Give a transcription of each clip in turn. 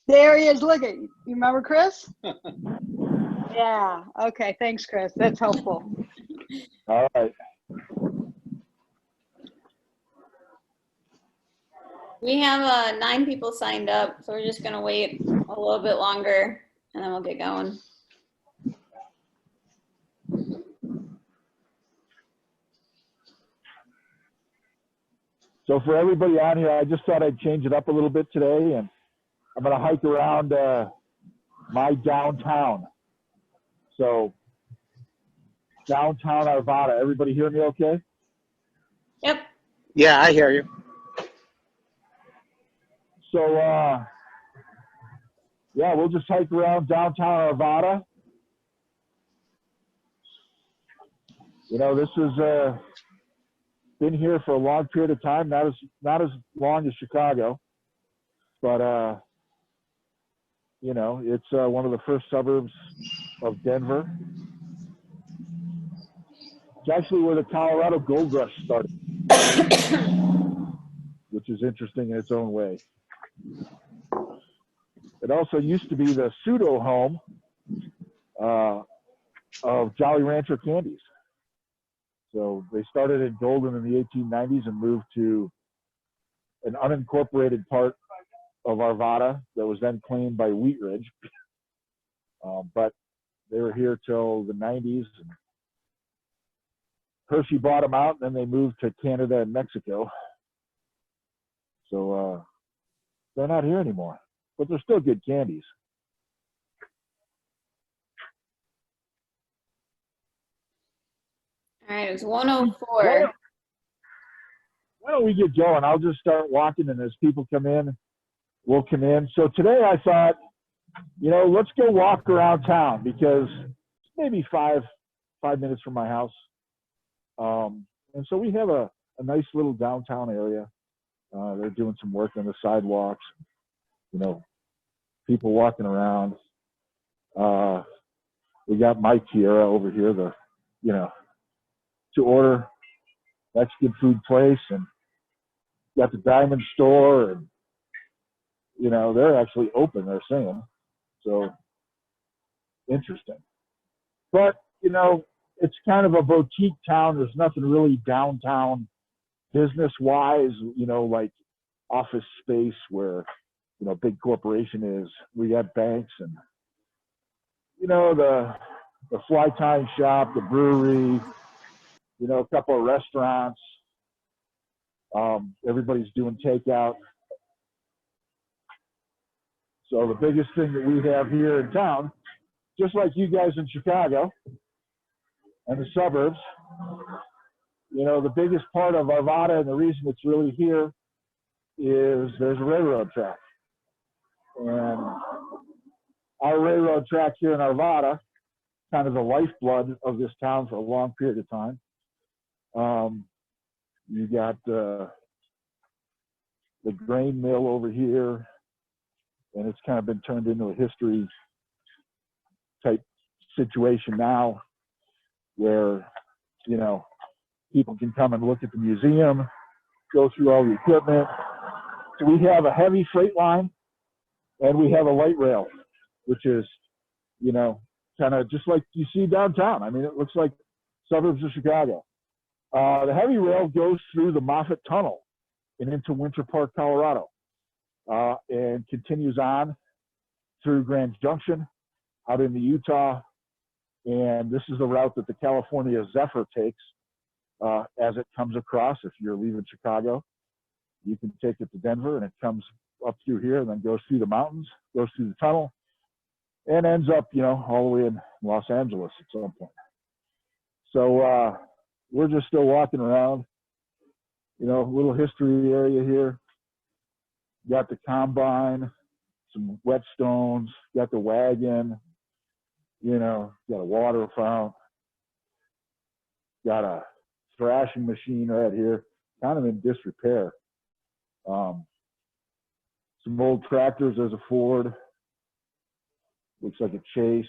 There he is. Look at you. You remember Chris? Yeah. Okay. Thanks, Chris. That's helpful. All right. We have 9 people signed up, so we're just gonna wait a little bit longer and then we'll get going. So for everybody on here, I just thought I'd change it up a little bit today, and I'm going to hike around my downtown. So downtown Arvada. Everybody hear me okay? Yep. Yeah, I hear you. So, yeah, we'll just hike around downtown Arvada. You know, this has been here for a long period of time, not as long as Chicago, but you know, it's one of the first suburbs of Denver. It's actually where the Colorado Gold Rush started, which is interesting in its own way. It also used to be the pseudo home of Jolly Rancher candies. So they started in Golden in the 1890s and moved to an unincorporated part of Arvada that was then claimed by Wheat Ridge. But they were here till the 90s. And Hershey bought them out, and then they moved to Canada and Mexico. So they're not here anymore, but they're still good candies. All right, it's 1:04. Why don't we get going? I'll just start walking, and as people come in, we'll come in. So today I thought, you know, let's go walk around town because it's maybe five minutes from my house. And so we have a nice little downtown area. They're doing some work on the sidewalks, you know, people walking around. We got my Tierra over here, you know, to order Mexican food place, and got the Diamond Store, and you know, they're actually open, they're saying. So interesting. But, you know, it's kind of a boutique town. There's nothing really downtown business-wise, you know, like office space where, you know, big corporation is. We got banks and, you know, the fly tying shop, the brewery, you know, a couple of restaurants. Everybody's doing takeout. So the biggest thing that we have here in town, just like you guys in Chicago and the suburbs, you know, the biggest part of Arvada and the reason it's really here is there's a railroad track. And our railroad track here in Arvada, kind of the lifeblood of this town for a long period of time. You got the grain mill over here, and it's kind of been turned into a history type situation now where, you know, people can come and look at the museum, go through all the equipment. So we have a heavy freight line and we have a light rail, which is, you know, kind of just like you see downtown. I mean, it looks like suburbs of Chicago. The heavy rail goes through the Moffett Tunnel and into Winter Park, Colorado, and continues on through Grand Junction out into Utah. And this is the route that the California Zephyr takes as it comes across. If you're leaving Chicago, you can take it to Denver, and it comes up through here and then goes through the mountains, goes through the tunnel, and ends up, you know, all the way in Los Angeles at some point. So we're just still walking around, you know, little history area here. Got the combine, some whetstones, got the wagon, you know, got a water fountain, got a thrashing machine right here, kind of in disrepair. Some old tractors. There's a Ford, looks like a Chase,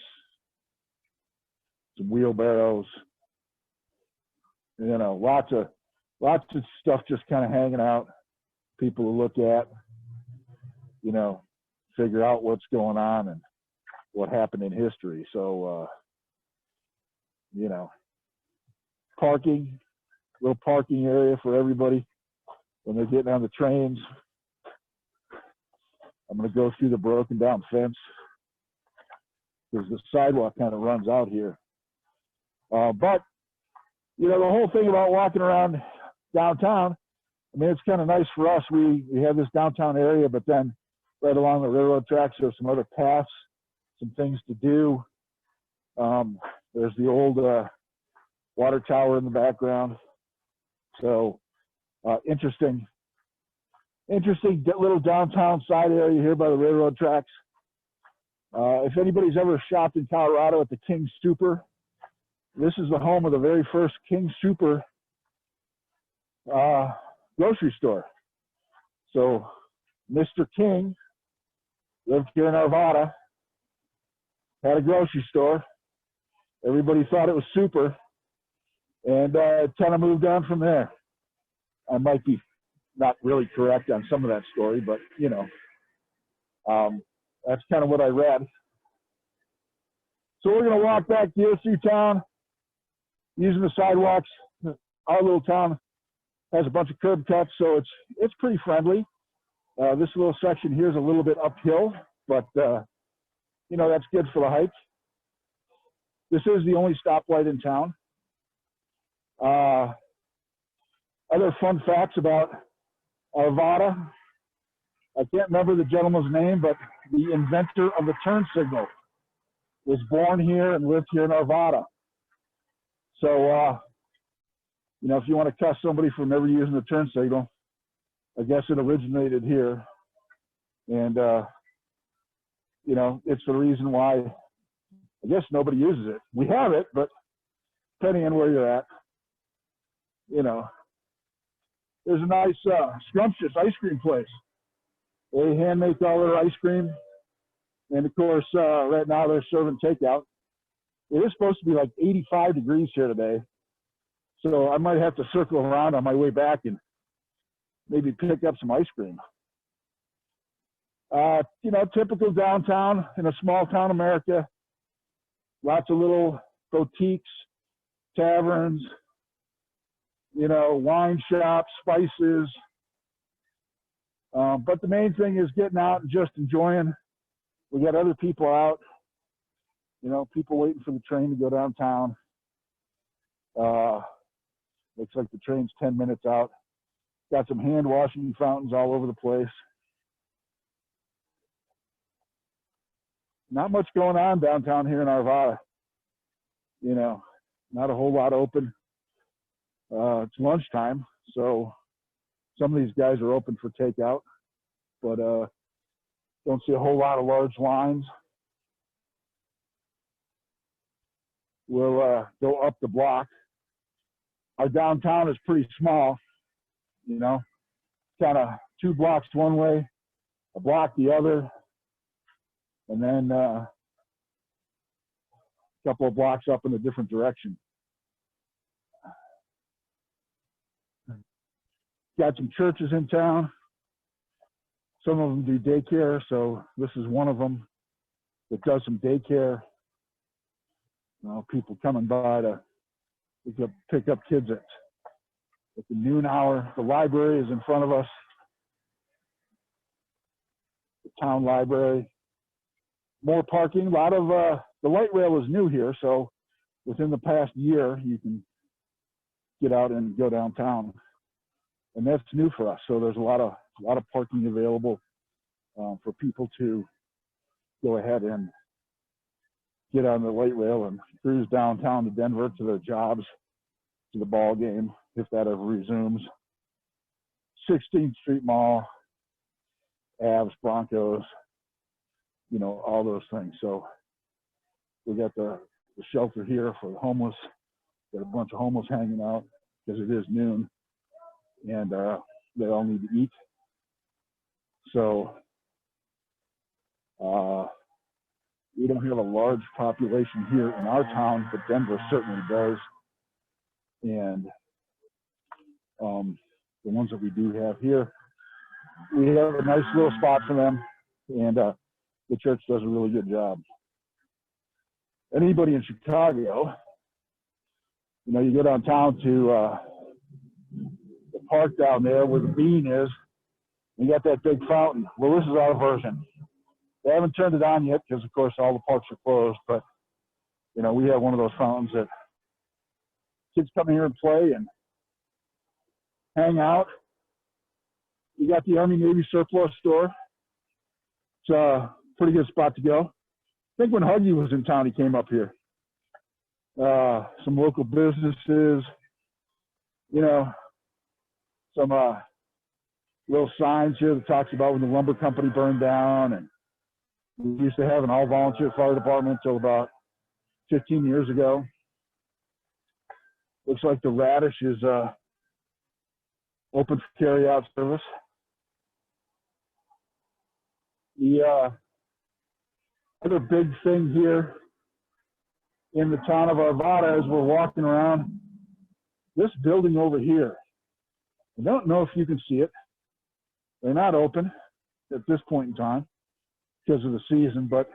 some wheelbarrows, you know, lots of stuff just kind of hanging out, people to look at, you know, figure out what's going on and what happened in history. So, you know, parking, little parking area for everybody when they're getting on the trains. I'm going to go through the broken down fence because the sidewalk kind of runs out here. But, you know, the whole thing about walking around downtown, I mean, it's kind of nice for us. We have this downtown area, but then right along the railroad tracks, there's some other paths, some things to do. There's the old water tower in the background. So interesting little downtown side area here by the railroad tracks. If anybody's ever shopped in Colorado at the King Super, this is the home of the very first King Super grocery store. So Mr. King lived here in Arvada, had a grocery store. Everybody thought it was super, and it kind of moved on from there. I might be not really correct on some of that story, but you know, that's kind of what I read. So we're going to walk back here through town using the sidewalks. Our little town has a bunch of curb cuts, so it's pretty friendly. This little section here is a little bit uphill, but you know, that's good for the hike. This is the only stoplight in town. Other fun facts about Arvada. I can't remember the gentleman's name, but the inventor of the turn signal was born here and lived here in Arvada. So, you know, if you want to cuss somebody for never using the turn signal, I guess it originated here. And, you know, it's the reason why I guess nobody uses it. We have it, but depending on where you're at, you know. There's a nice scrumptious ice cream place. They hand make all their ice cream. And of course, right now they're serving takeout. It is supposed to be like 85 degrees here today. So I might have to circle around on my way back and maybe pick up some ice cream. You know, typical downtown in a small town America. Lots of little boutiques, taverns, you know, wine shops, spices. But the main thing is getting out and just enjoying. We got other people out, you know, people waiting for the train to go downtown. Looks like the train's 10 minutes out. Got some hand washing fountains all over the place. Not much going on downtown here in Arvada. You know, not a whole lot open. It's lunchtime, so some of these guys are open for takeout, but don't see a whole lot of large lines. We'll go up the block. Our downtown is pretty small, you know, kind of 2 blocks one way, a block the other, and then a couple of blocks up in a different direction. Got some churches in town. Some of them do daycare, so this is one of them that does some daycare. You know, people coming by to pick up kids at the noon hour. The library is in front of us. The town library. More parking. A lot of the light rail is new here, so within the past year, you can get out and go downtown. And that's new for us. So there's a lot of parking available for people to go ahead and get on the light rail and cruise downtown to Denver to their jobs, to the ball game, if that ever resumes. 16th Street Mall, Avs, Broncos, you know, all those things. So we got the shelter here for the homeless. Got a bunch of homeless hanging out because it is noon. And they all need to eat. So we don't have a large population here in our town, but Denver certainly does. And the ones that we do have here, we have a nice little spot for them. And the church does a really good job. Anybody in Chicago, you know, you go downtown to the park down there where the Bean is, you got that big fountain. Well, this is our version. They haven't turned it on yet because, of course, all the parks are closed. But, you know, we have one of those fountains that kids come here and play and hang out. You got the Army Navy surplus store. It's a pretty good spot to go. I think when Huggy was in town, he came up here. Some local businesses, you know, some little signs here that talks about when the lumber company burned down. And we used to have an all-volunteer fire department until about 15 years ago. Looks like the Radish is open for carry-out service. The other big thing here in the town of Arvada as we're walking around, this building over here, I don't know if you can see it. They're not open at this point in time because of the season, but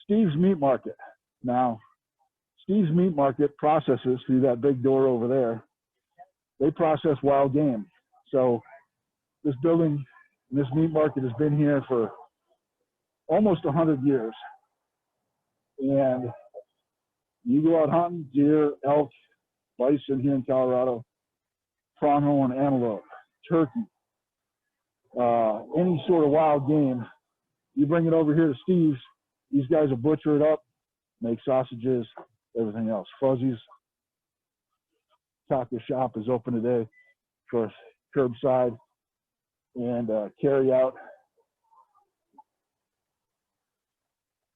Steve's Meat Market. Now, Steve's Meat Market processes through that big door over there. They process wild game. So this building, this meat market has been here for almost 100 years. And you go out hunting, deer, elk, bison here in Colorado, pronghorn, antelope, turkey, any sort of wild game, you bring it over here to Steve's, these guys will butcher it up, make sausages, everything else. Fuzzy's Taco Shop is open today for curbside and carry out.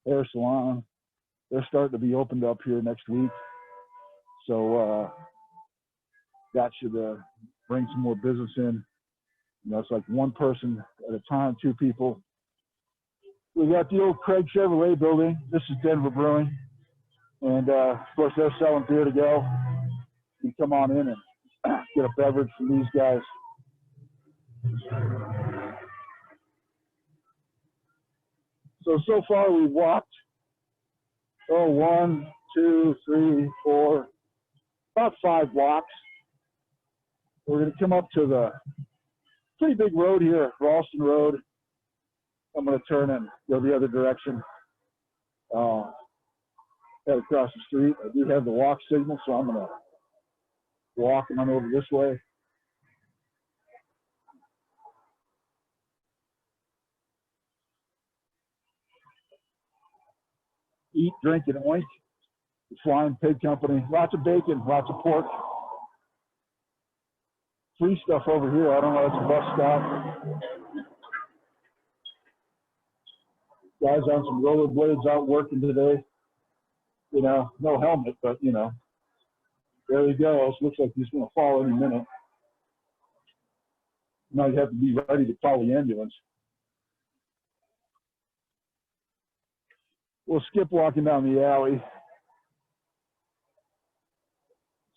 Hair salon, they're starting to be opened up here next week. So that should bring some more business in. You know, it's like one person at a time, two people. We got the old Craig Chevrolet building. This is Denver Brewing. And of course, they're selling beer to go. You can come on in and get a beverage from these guys. So far we've walked, 1, 2, 3, 4, about 5 blocks. We're going to come up to the pretty big road here, Ralston Road. I'm going to turn and go the other direction, head across the street. I do have the walk signal, so I'm going to walk and run over this way. Eat, drink, and oink. The Flying Pig Company. Lots of bacon, lots of pork. Free stuff over here. I don't know, it's a bus stop. Guys on some rollerblades out working today. You know, no helmet, but, you know, there he goes. Looks like he's going to fall any minute. Now you have to be ready to call the ambulance. We'll skip walking down the alley.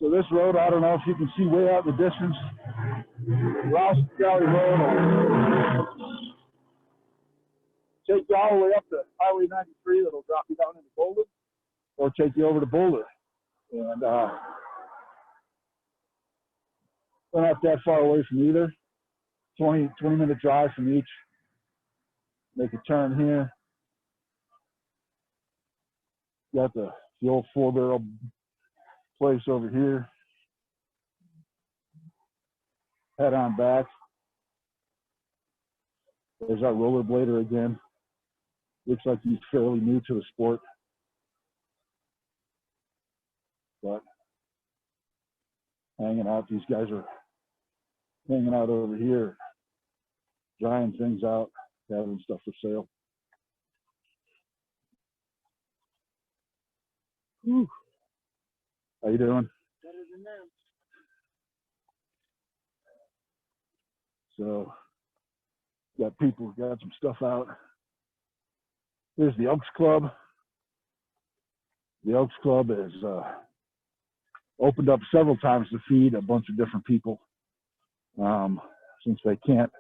So this road, I don't know if you can see way out in the distance. Rouse Valley Road will take you all the way up to Highway 93. That'll drop you down into Boulder, or take you over to Boulder. And we're not that far away from either. 20-minute drive from each. Make a turn here. Got the old 4-barrel place over here. Head on back. There's our rollerblader again. Looks like he's fairly new to the sport. But hanging out, these guys are hanging out over here, drying things out, having stuff for sale. Whew. How you doing? Better than them. So, got people, got some stuff out. Here's the Elks Club. The Elks Club has opened up several times to feed a bunch of different people. Since they can't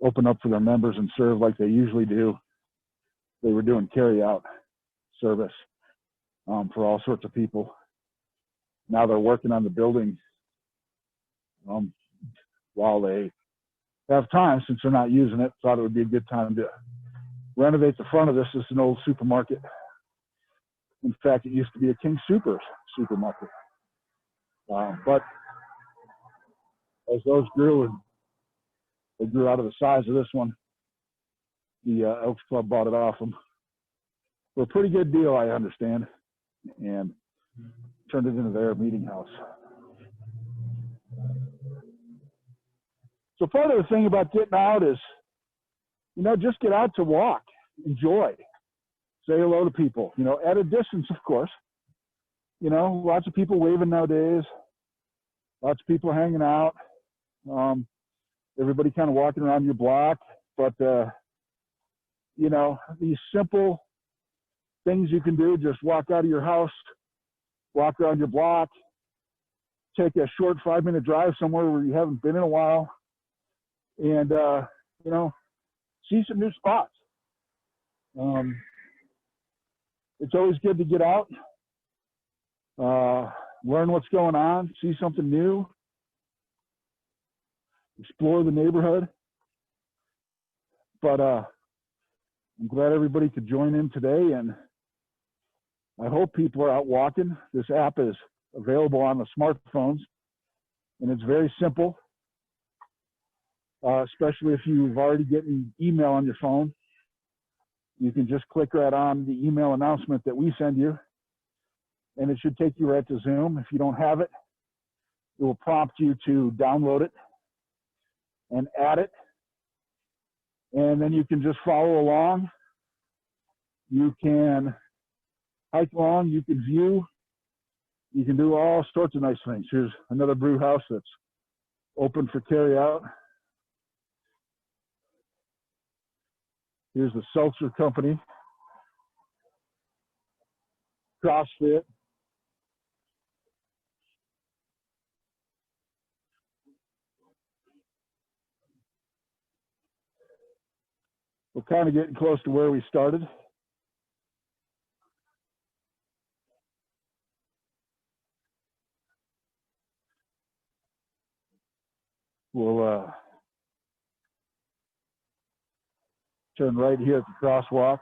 open up for their members and serve like they usually do, they were doing carry-out service for all sorts of people. Now they're working on the building while they have time, since they're not using it. Thought it would be a good time to renovate the front of this. This is an old supermarket. In fact, it used to be a King Soopers supermarket. But as those grew, and they grew out of the size of this one, the Elks Club bought it off them for a pretty good deal, I understand, and turned it into their meeting house. So part of the thing about getting out is, just get out to walk, enjoy, say hello to people, at a distance, of course. Lots of people waving nowadays, lots of people hanging out, everybody kind of walking around your block. But, these simple things you can do, just walk out of your house, walk around your block, take a short 5-minute drive somewhere where you haven't been in a while, and, see some new spots. It's always good to get out, learn what's going on, see something new, explore the neighborhood. But I'm glad everybody could join in today, and I hope people are out walking. This app is available on the smartphones, and it's very simple, especially if you've already gotten email on your phone. You can just click right on the email announcement that we send you, and it should take you right to Zoom. If you don't have it, it will prompt you to download it and add it, and then you can just follow along. You can hike along, you can view, you can do all sorts of nice things. Here's another brew house that's open for carry out. Here's the seltzer company, CrossFit. We're kind of getting close to where we started. We'll turn right here at the crosswalk.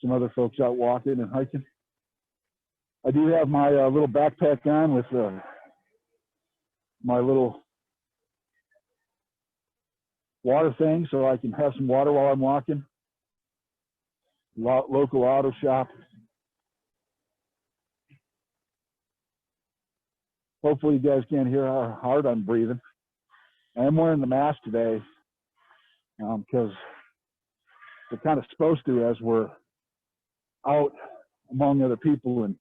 Some other folks out walking and hiking. I do have my little backpack on with my little water thing, so I can have some water while I'm walking. Local auto shop. Hopefully you guys can't hear how hard I'm breathing. I am wearing the mask today because we're kind of supposed to, as we're out among other people in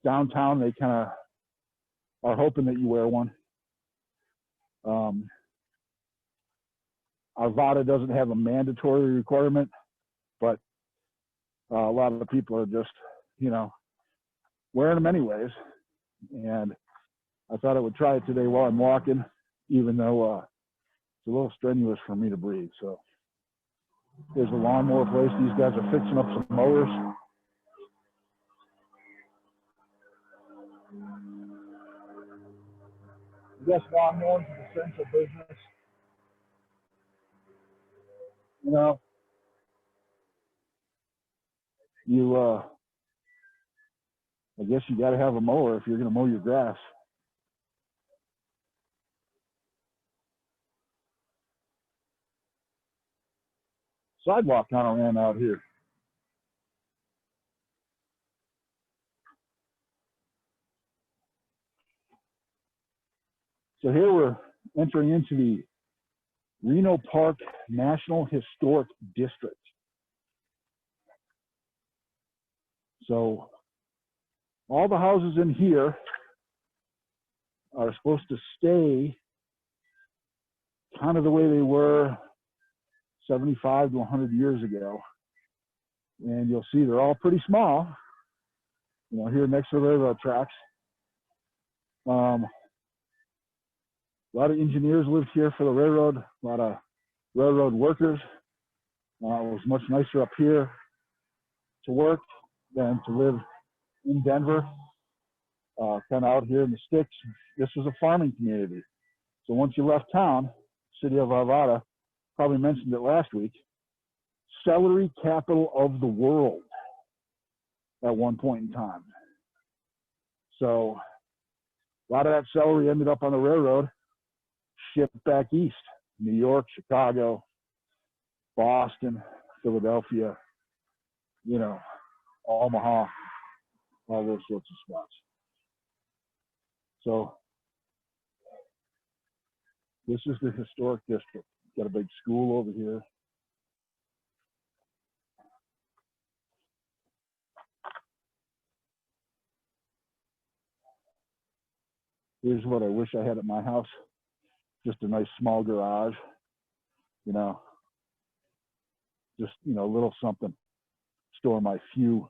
downtown. They kind of are hoping that you wear one. Arvada doesn't have a mandatory requirement, but a lot of the people are just, wearing them anyways. And I thought I would try it today while I'm walking, even though it's a little strenuous for me to breathe. So there's a lawnmower place. These guys are fixing up some mowers. I guess lawnmowers is essential business. I guess you got to have a mower if you're going to mow your grass. Sidewalk kind of ran out here. So here we're entering into the Reno Park National Historic District. So all the houses in here are supposed to stay kind of the way they were 75 to 100 years ago. And you'll see they're all pretty small, here next to the railroad tracks. A lot of engineers lived here for the railroad, a lot of railroad workers. It was much nicer up here to work than to live in Denver, kind of out here in the sticks. This was a farming community. So once you left town, city of Arvada, probably mentioned it last week, celery capital of the world at one point in time. So a lot of that celery ended up on the railroad, shipped back east, New York, Chicago, Boston, Philadelphia, you know, Omaha, all those sorts of spots. So this is the historic district. Got a big school over here. Here's what I wish I had at my house. Just a nice small garage, you know, just, you know, a little something. Store my few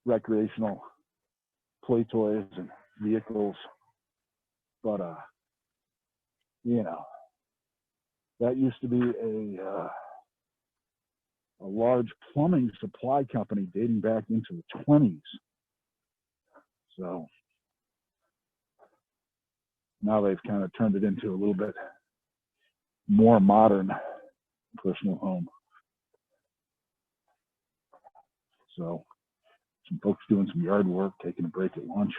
recreational play toys and vehicles. But, you know, that used to be a large plumbing supply company dating back into the 20s. So now they've kind of turned it into a little bit more modern personal home. So some folks doing some yard work, taking a break at lunch.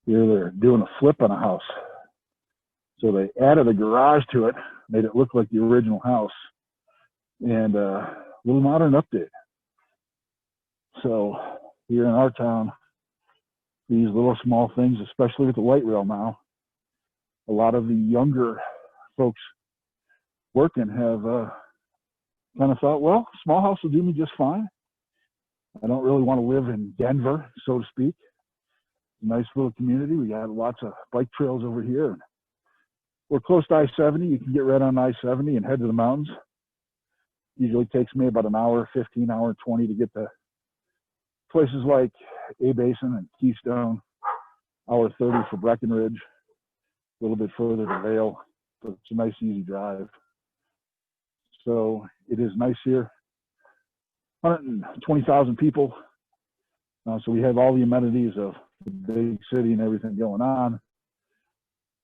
Here they're doing a flip on a house. So they added a garage to it, made it look like the original house, and a little modern update. So here in our town, these little small things, especially with the light rail now, a lot of the younger folks working have kind of thought, well, small house will do me just fine. I don't really want to live in Denver, so to speak. Nice little community. We got lots of bike trails over here. We're close to I-70. You can get right on I-70 and head to the mountains. Usually takes me about an hour, 15, hour, 20 to get to places like A-Basin and Keystone. Hour 30 for Breckenridge. A little bit further to Vail. But it's a nice, easy drive. So it is nice here. 120,000 people. So we have all the amenities of the big city and everything going on.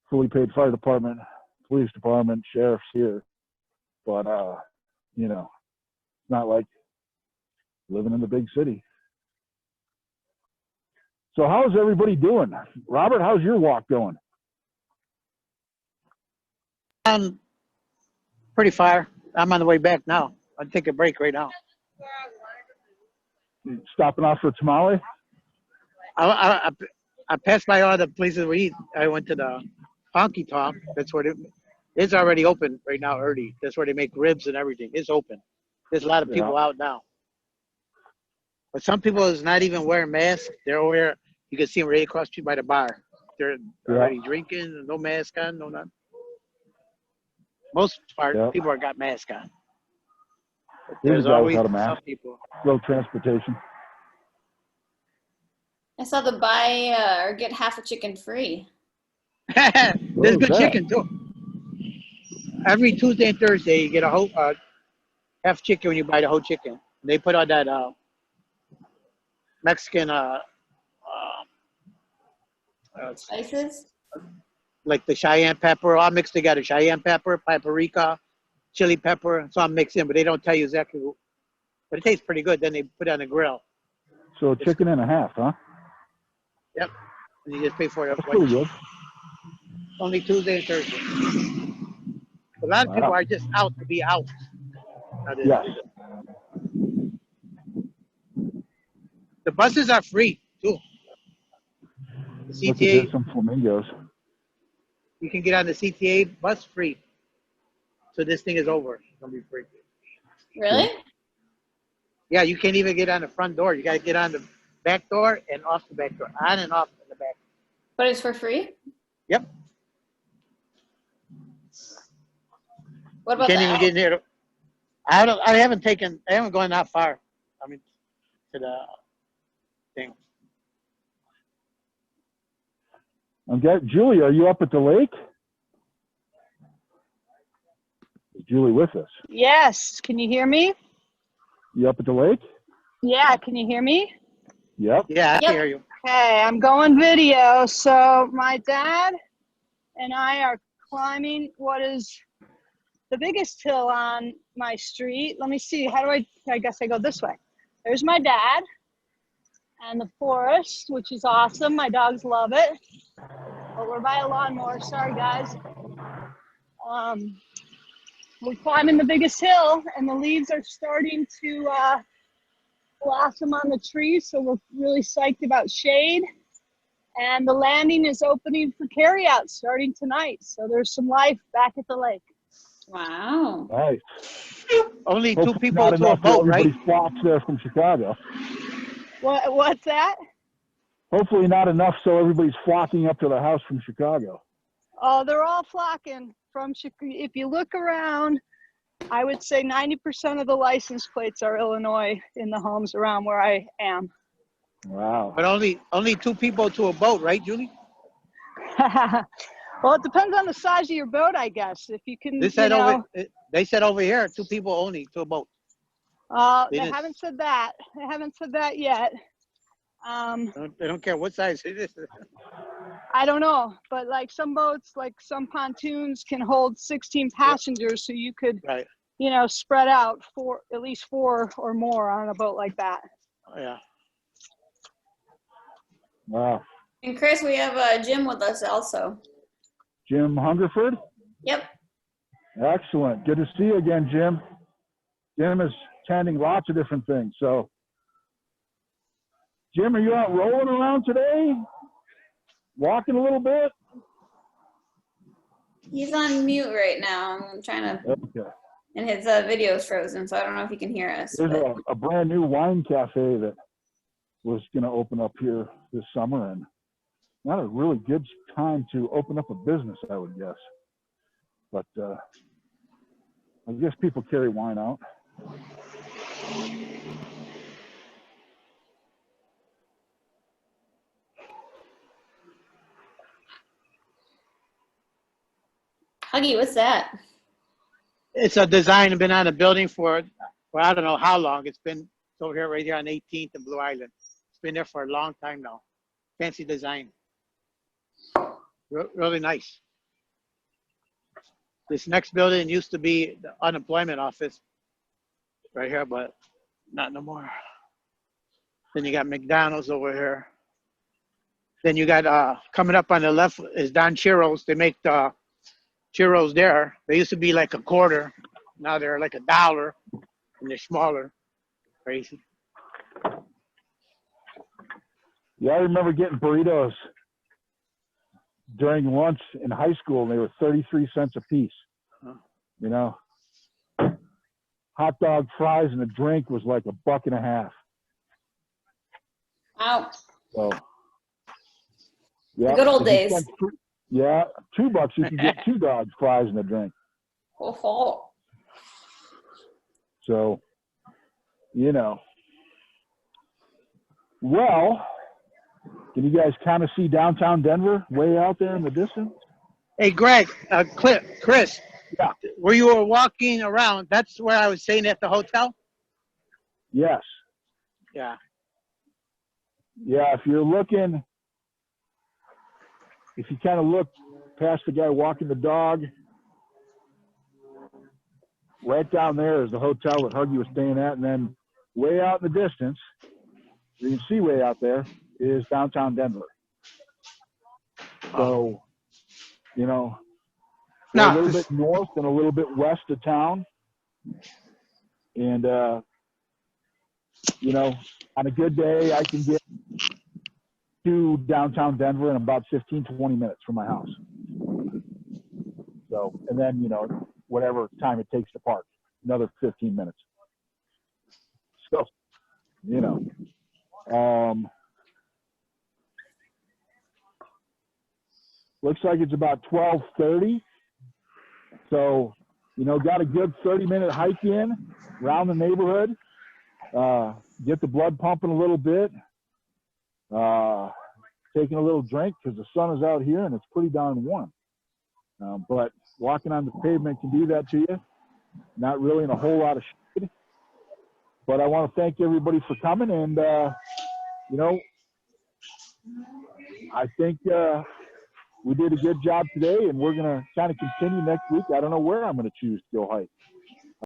Fully paid fire department, police department, sheriff's here. But, you know, it's not like living in the big city. So how's everybody doing? Robert, how's your walk going? Pretty far. I'm on the way back now. I'll take a break right now. Stopping off for tamale? I passed by all the places we eat. I went to the Honky Tonk. That's where it's already open right now early. That's where they make ribs and everything. It's open. There's a lot of people out now. But some people is not even wearing masks. They're over here. You can see them right across the street by the bar. They're already drinking, no mask on, no nothing. Most part, people have got masks on. But there's always some people. Road transportation. I saw the buy or get half a chicken free. There's good chicken too. Every Tuesday and Thursday, you get a whole half chicken when you buy the whole chicken. They put on that Mexican spices, like the Cheyenne pepper, all mixed together. Cheyenne pepper, paprika, chili pepper, it's all mixed in, but they don't tell you exactly. But it tastes pretty good. Then they put it on the grill. So it's chicken and a half, huh? Yep. And you just pay for it. That's pretty good. Only Tuesday and Thursday. A lot of people are just out to be out. Yes. The buses are free too. The Look, CTA. there's some flamingos. You can get on the CTA bus free. So this thing is over. It's gonna be free. Really? Yeah, you can't even get on the front door. You gotta get on the back door and off the back door. On and off the back. But it's for free? Yep. What about you can't even get near. I haven't gone that far. I mean, to the thing. Julie, are you up at the lake? Is Julie with us? Yes. Can you hear me? You up at the lake? Yeah. Can you hear me? Yep. Yeah, I Yep. can hear you. Okay. I'm going video. So my dad and I are climbing what is the biggest hill on my street. Let me see. How do I guess I go this way. There's my dad and the forest, which is awesome. My dogs love it. But we're by a lawnmower. Sorry, guys. We're climbing the biggest hill, and the leaves are starting to blossom on the trees. So we're really psyched about shade. And the landing is opening for carryout starting tonight. So there's some life back at the lake. Wow. Nice. Only two Hopefully people not to a enough so boat, right? everybody flocks there from Chicago. What's that? Hopefully not enough so everybody's flocking up to the house from Chicago. Oh, they're all flocking from Chicago. If you look around, I would say 90% of the license plates are Illinois in the homes around where I am. Wow. But only two people to a boat, right, Julie? Well, it depends on the size of your boat, I guess. If you can, They said they said over here, two people only to a boat. they didn't- haven't said that. They haven't said that yet. They don't care what size it is. I don't know, but like some boats, like some pontoons can hold 16 passengers, so you could, Right. Spread out at least four or more on a boat like that. Yeah. Wow. And Chris, we have Jim with us also. Jim Hungerford? Yep. Excellent. Good to see you again, Jim. Jim is attending lots of different things. So, Jim, are you out rolling around today? Walking a little bit? He's on mute right now. I'm trying to, Okay. and his video is frozen, so I don't know if he can hear us. There's But a brand new wine cafe that was going to open up here this summer, and not a really good time to open up a business, I would guess. But I guess people carry wine out. Huggy, what's that? It's a design been on the building for I don't know how long. It's over here, right here on 18th and Blue Island. It's been there for a long time now. Fancy design. Really nice. This next building used to be the unemployment office right here, but not no more. Then you got McDonald's over here. Then you got coming up on the left is Don Churros. They make the churros there. They used to be like a quarter. Now they're like $1 and they're smaller. Crazy. Yeah, I remember getting burritos during lunch in high school, and they were 33 cents a piece. You know, hot dog, fries, and a drink was like $1.50. Wow. So, yeah, Good old if you days. spent yeah, $2 you can get 2 dogs, fries, and a drink. Oh. So, you know. Well, can you guys kind of see downtown Denver way out there in the distance? Hey, Greg, Chris. Yeah. Where you were walking around, that's where I was staying at the hotel? Yes. Yeah. Yeah, if you kind of look past the guy walking the dog, right down there is the hotel that Huggy was staying at, and then way out in the distance, you can see way out there, is downtown Denver. So, you know, we're a little bit north and a little bit west of town. And, you know, on a good day, I can get to downtown Denver in about 15, 20 minutes from my house. So, and then, you know, whatever time it takes to park, another 15 minutes. So, you know, looks like it's about 12:30. So, you know, got a good 30-minute hike in around the neighborhood. Get the blood pumping a little bit. taking a little drink because the sun is out here and it's pretty darn warm. But walking on the pavement can do that to you. Not really in a whole lot of shade. But I want to thank everybody for coming. And, you know, I think we did a good job today, and we're going to kind of continue next week. I don't know where I'm going to choose to go hike.